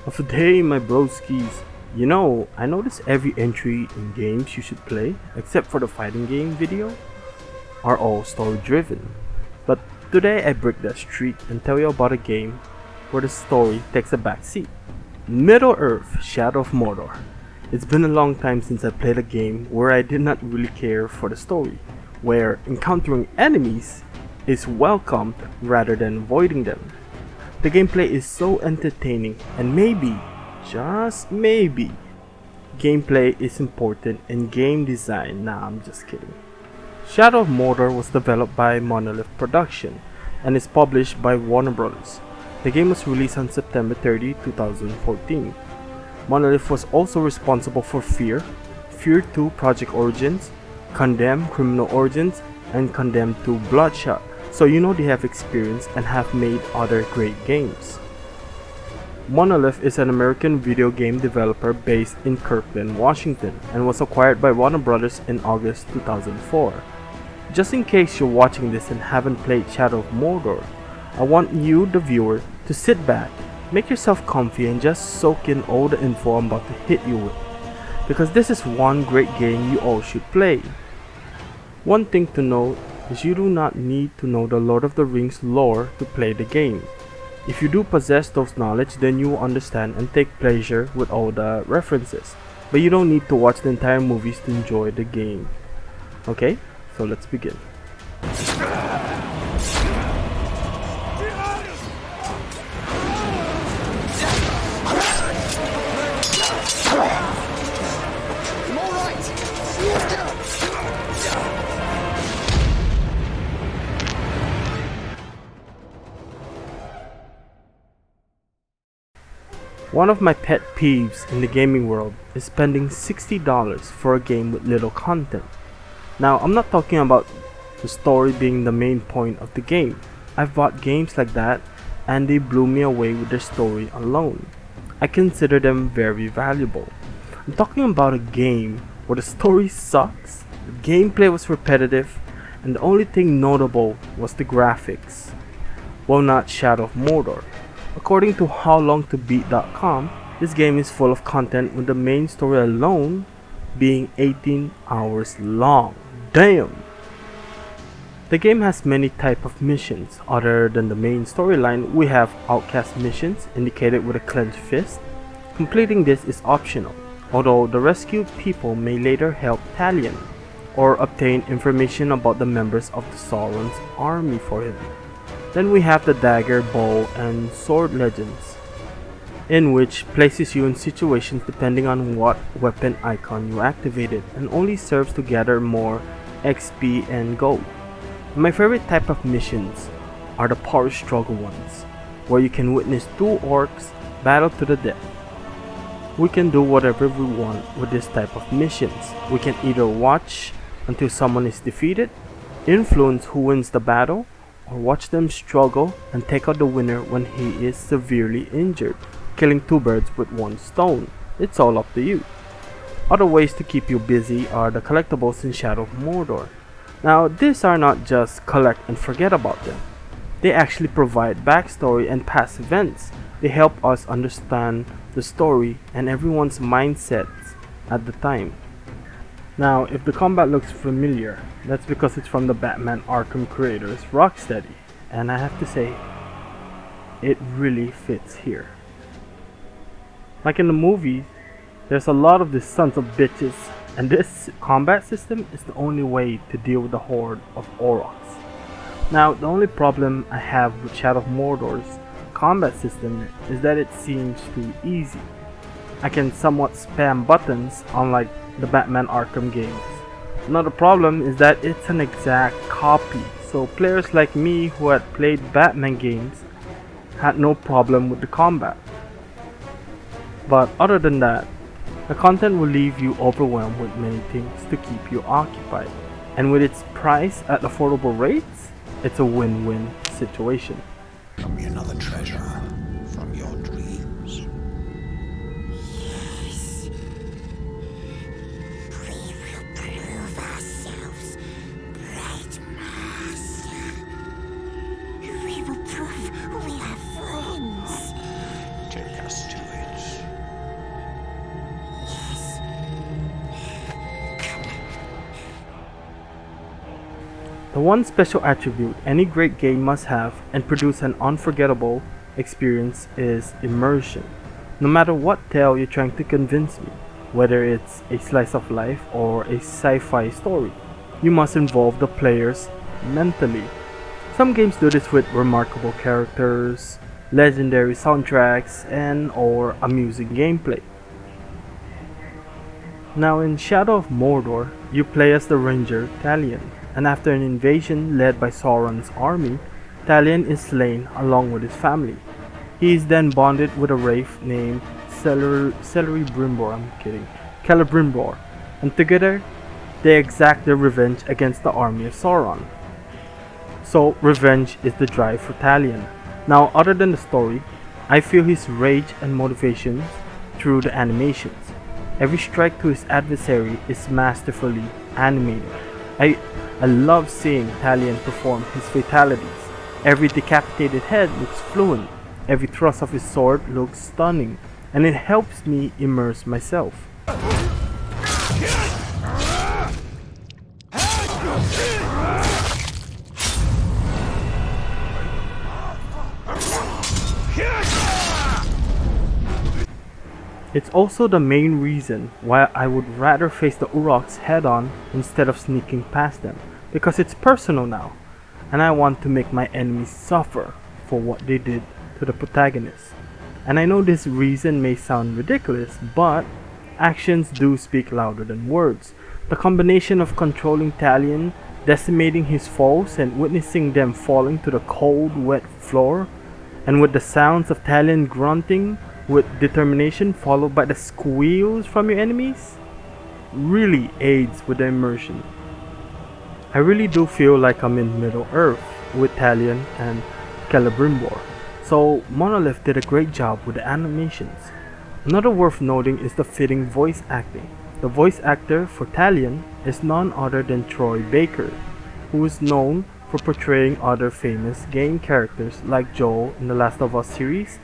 Of a day, my broskies. I notice every entry in games you should play, except for the fighting game video, are all story driven. But today I break that streak and tell you about a game where the story takes a back seat. Middle Earth: Shadow of Mordor. It's been a long time since I played a game where I did not really care for the story, where encountering enemies is welcomed rather than avoiding them. The gameplay is so entertaining, and maybe, just maybe, gameplay is important in game design. Nah, I'm just kidding. Shadow of Mordor was developed by Monolith Production and is published by Warner Bros. The game was released on September 30, 2014. Monolith was also responsible for Fear, Fear 2 Project Origins, Condemned Criminal Origins, and Condemned 2 Bloodshot, so you know they have experience and have made other great games. Monolith is an American video game developer based in Kirkland, Washington, and was acquired by Warner Bros. In August 2004. Just in case you're watching this and haven't played Shadow of Mordor, I want you, the viewer, to sit back, make yourself comfy, and just soak in all the info I'm about to hit you with, because this is one great game you all should play. One thing to note is you do not need to know the Lord of the Rings lore to play the game. If you do possess those knowledge, then you will understand and take pleasure with all the references, but you don't need to watch the entire movies to enjoy the game. Okay, so let's begin. One of my pet peeves in the gaming world is spending $60 for a game with little content. Now, I'm not talking about the story being the main point of the game. I've bought games like that and they blew me away with their story alone. I consider them very valuable. I'm talking about a game where the story sucks, the gameplay was repetitive, and the only thing notable was the graphics. Well, not Shadow of Mordor. According to HowLongToBeat.com, this game is full of content with the main story alone being 18 hours long. Damn! The game has many types of missions. Other than the main storyline, we have outcast missions indicated with a clenched fist. Completing this is optional, although the rescued people may later help Talion or obtain information about the members of the Sauron's army for him. Then we have the dagger, bow, and sword legends, in which places you in situations depending on what weapon icon you activated and only serves to gather more XP and gold. My favorite type of missions are the power struggle ones, where you can witness two orcs battle to the death. We can do whatever we want with this type of missions. We can either watch until someone is defeated, influence who wins the battle, or watch them struggle and take out the winner when he is severely injured, killing two birds with one stone. It's all up to you. Other ways to keep you busy are the collectibles in Shadow of Mordor. Now, these are not just collect and forget about them. They actually provide backstory and past events. They help us understand the story and everyone's mindsets at the time. Now, if the combat looks familiar, that's because it's from the Batman Arkham creators, Rocksteady, and I have to say, it really fits here. Like in the movie, there's a lot of these sons of bitches, and this combat system is the only way to deal with the horde of Aurochs. Now, the only problem I have with Shadow of Mordor's combat system is that it seems too easy. I can somewhat spam buttons, unlike the Batman Arkham games. Another problem is that it's an exact copy, so players like me who had played Batman games had no problem with the combat. But other than that, the content will leave you overwhelmed with many things to keep you occupied, and with its price at affordable rates, it's a win-win situation. Show me another treasure from your dreams. Yes. We will prove ourselves, Bright Master. We will prove we are friends. Take us to it. The one special attribute any great game must have and produce an unforgettable experience is immersion. No matter what tale you're trying to convince me, whether it's a slice of life or a sci-fi story, you must involve the players mentally. Some games do this with remarkable characters, legendary soundtracks, and or amusing gameplay. Now in Shadow of Mordor, you play as the ranger Talion, and after an invasion led by Sauron's army, Talion is slain along with his family. He is then bonded with a wraith named Celebrimbor, and together they exact their revenge against the army of Sauron. So revenge is the drive for Talion. Now other than the story, I feel his rage and motivations through the animations. Every strike to his adversary is masterfully animated. I love seeing Talion perform his fatalities. Every decapitated head looks fluent, every thrust of his sword looks stunning, and it helps me immerse myself. It's also the main reason why I would rather face the Uroks head on instead of sneaking past them, because it's personal now, and I want to make my enemies suffer for what they did to the protagonist. And I know this reason may sound ridiculous, but actions do speak louder than words. The combination of controlling Talion, decimating his foes, and witnessing them falling to the cold, wet floor, and with the sounds of Talion grunting with determination followed by the squeals from your enemies, really aids with the immersion. I really do feel like I'm in Middle Earth with Talion and Celebrimbor. So Monolith did a great job with the animations. Another worth noting is the fitting voice acting. The voice actor for Talion is none other than Troy Baker, who is known for portraying other famous game characters like Joel in the Last of Us series,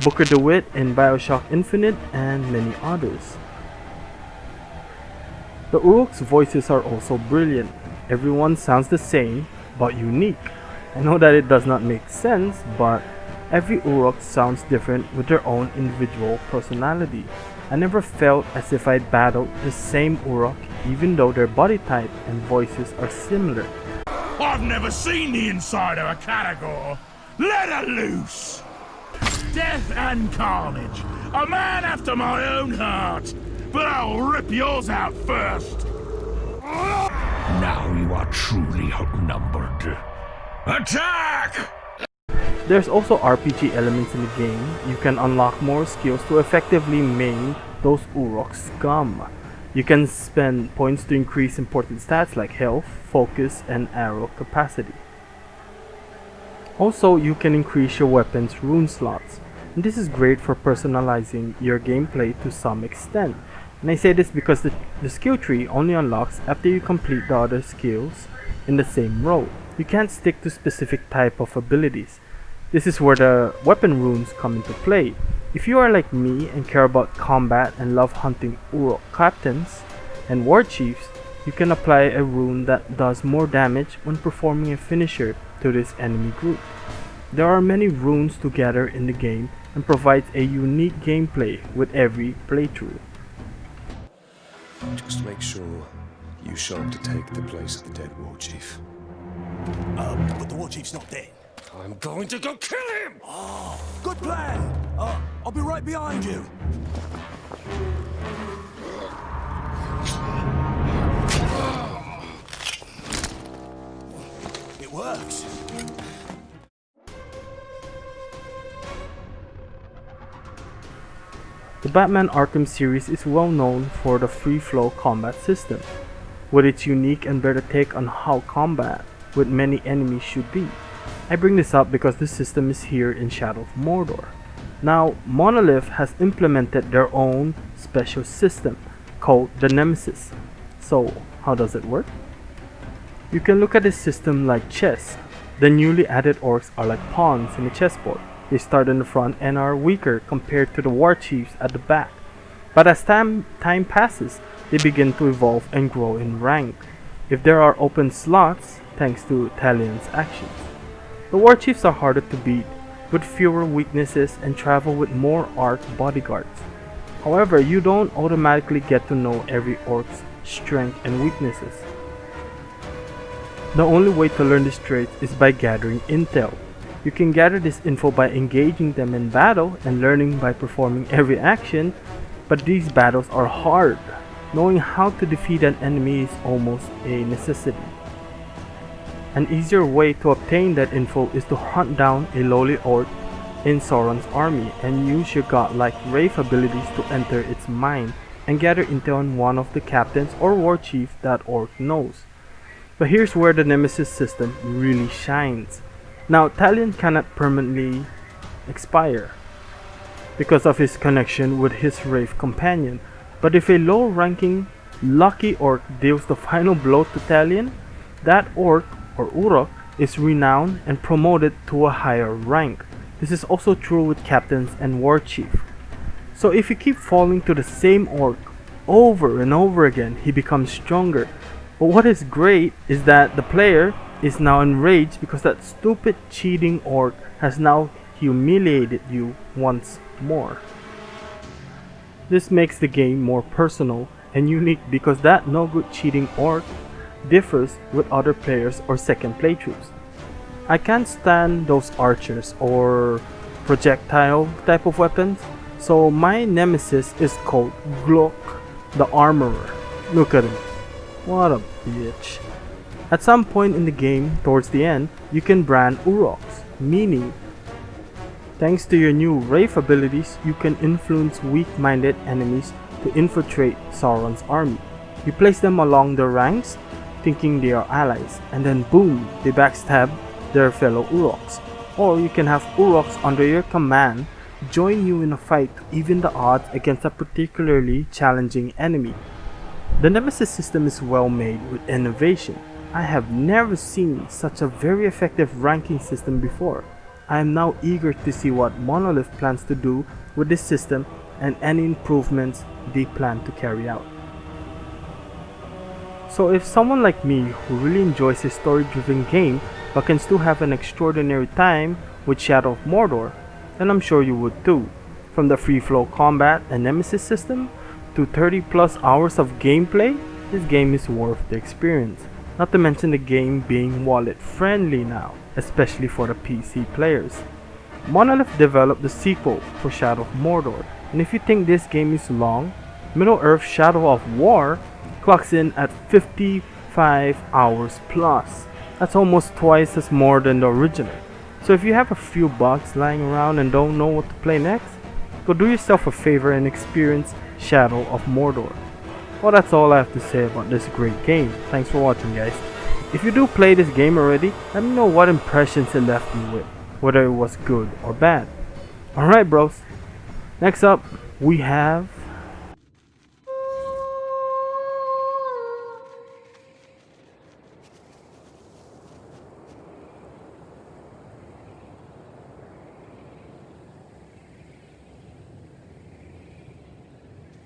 Booker DeWitt in Bioshock Infinite, and many others. The Uroks' voices are also brilliant. Everyone sounds the same, but unique. I know that it does not make sense, but every Urok sounds different with their own individual personality. I never felt as if I'd battled the same Urok even though their body type and voices are similar. I've never seen the inside of a Caragor. Let her loose! Death and carnage. A man after my own heart. But I'll rip yours out first. Now you are truly outnumbered. Attack! There's also RPG elements in the game. You can unlock more skills to effectively maim those Urok scum. You can spend points to increase important stats like health, focus, and arrow capacity. Also, you can increase your weapon's rune slots. And this is great for personalizing your gameplay to some extent. And I say this because the skill tree only unlocks after you complete the other skills in the same row. You can't stick to specific type of abilities. This is where the weapon runes come into play. If you are like me and care about combat and love hunting Urok captains and Warchiefs, you can apply a rune that does more damage when performing a finisher to this enemy group. There are many runes to gather in the game and provides a unique gameplay with every playthrough. Just make sure you show up to take the place of the dead Warchief. But the Warchief's not dead. I'm going to go kill him! Good plan! I'll be right behind you. It works. The Batman Arkham series is well known for the free-flow combat system, with its unique and better take on how combat with many enemies should be. I bring this up because this system is here in Shadow of Mordor. Now, Monolith has implemented their own special system called the Nemesis. So, how does it work? You can look at this system like chess. The newly added orcs are like pawns in a chessboard. They start in the front and are weaker compared to the Warchiefs at the back. But as time passes, they begin to evolve and grow in rank. if there are open slots thanks to Talion's actions. The Warchiefs are harder to beat, with fewer weaknesses and travel with more Arc bodyguards. However, you don't automatically get to know every Orc's strength and weaknesses. The only way to learn these traits is by gathering intel. You can gather this info by engaging them in battle and learning by performing every action, but these battles are hard. Knowing how to defeat an enemy is almost a necessity. An easier way to obtain that info is to hunt down a lowly Orc in Sauron's army and use your godlike Wraith abilities to enter its mind and gather intel on one of the captains or warchief that Orc knows. But here's where the Nemesis system really shines. Now, Talion cannot permanently expire because of his connection with his Wraith companion, but if a low-ranking lucky Orc deals the final blow to Talion, that Orc or Uruk is renowned and promoted to a higher rank. This is also true with captains and warchief. So if you keep falling to the same Orc over and over again, he becomes stronger. But what is great is that the player is now enraged because that stupid cheating Orc has now humiliated you once more. This makes the game more personal and unique because that no good cheating Orc differs with other players or second playthroughs. I can't stand those archers or projectile type of weapons, so my nemesis is called Glock the Armorer. Look at him. What a bitch. At some point in the game, towards the end, you can brand Uroks, meaning thanks to your new Wraith abilities, you can influence weak-minded enemies to infiltrate Sauron's army. You place them along the ranks, thinking they are allies, and then boom, they backstab their fellow Uroks. Or you can have Uroks under your command join you in a fight to even the odds against a particularly challenging enemy. The Nemesis system is well made with innovation. I have never seen such a very effective ranking system before. I am now eager to see what Monolith plans to do with this system and any improvements they plan to carry out. So if someone like me who really enjoys a story-driven game but can still have an extraordinary time with Shadow of Mordor, then I'm sure you would too. From the free-flow combat and Nemesis system to 30 plus hours of gameplay, this game is worth the experience. Not to mention the game being wallet friendly now, especially for the PC players. Monolith developed the sequel for Shadow of Mordor, and if you think this game is long, Middle-earth Shadow of War clocks in at 55 hours plus. That's almost twice as more than the original. So if you have a few bucks lying around and don't know what to play next, go do yourself a favor and experience Shadow of Mordor. Well, that's all I have to say about this great game. Thanks for watching, guys. If you do play this game already, let me know what impressions it left you with, whether it was good or bad. Alright bros, next up we have